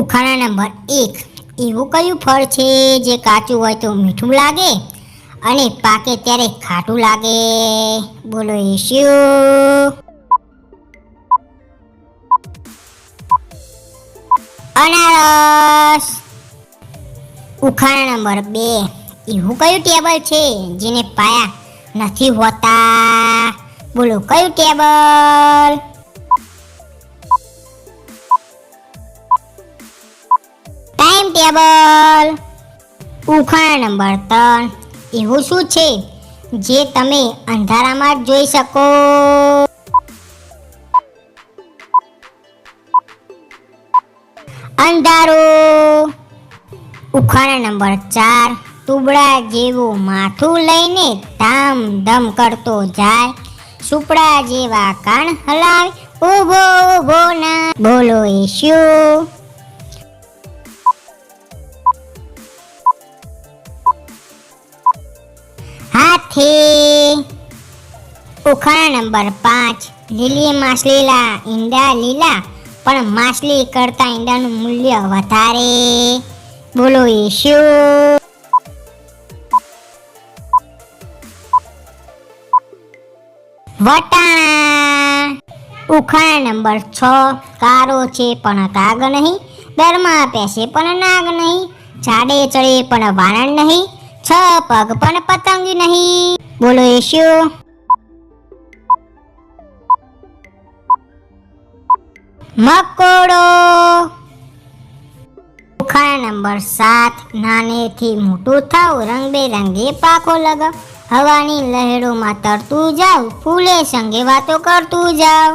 ઉખાણા number 1. એવું કયું ફળ છે જે કાચું હોય તો મીઠું લાગે અને પાકે ત્યારે ખાટું લાગે? બોલો એ શું? અનારસ. ઉખાણા નંબર 2. એવું કયું ટેબલ છે જેને પાયા નથી હોતા? બોલો કયું ટેબલ? Time table. ઉખાણા નંબર 3. એવું શું છે જે તમે અંધારામાં જ જોઈ શકો? અંધારું. ઉખાણા નંબર 4. તુબડા જેવું માથું લઈને ધામ ધમ કરતો જાય, સુપડા જેવા કાન હલાવે, ઊભો ઊભો ના. બોલો એ શું? હાથી. ઉખાણા નંબર 5. લીલી માછલીલા ઈંડા લીલા, પણ માછલી કરતા ઈંડાનું મૂલ્ય વધારે. બોલો એ શું? વટાણા. ઉખાણા નંબર 6. કારો છે પણ કાગ નહીં, દરમાં પેસે પણ નાગ નહીં, ઝાડે ચડે પણ વાનર નહીં, 6 પગ પણ પતંગ નહીં. બોલો એ શું? મકોડો. ઉખાણા નંબર 7. નાનેથી મોટું થાવ, રંગબેરંગી પાખો લગાવ, હવાની લહેરોમાં તરતું જાવ, ફૂલે સંગે વાતો કરતું જાવ.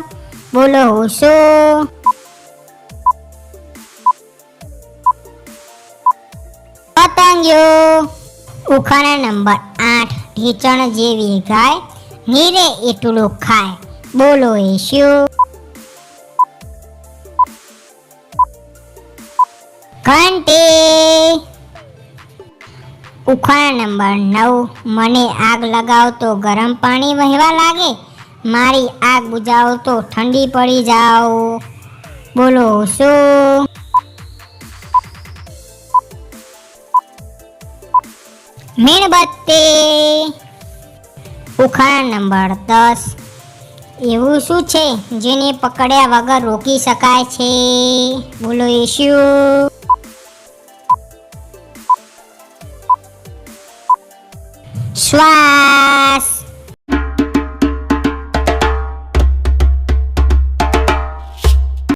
બોલો શું? પતંગિયો. ઉખાણા નંબર 8. ઢીચણ જેવી ગાય, નીરે એટલું ખાય. બોલો એ શું? ઘંટી. ઉખાણા નંબર 9. મને આગ લગાવ તો ગરમ પાણી વહેવા લાગે, મારી આગ બુઝાવ તો ઠંડી પડી જાઓ. બોલો શું? મીણબત્તી. ઉખાણા નંબર 10. એવું શું છે જેને પકડ્યા વગર રોકી શકાય છે? બોલો એ શું?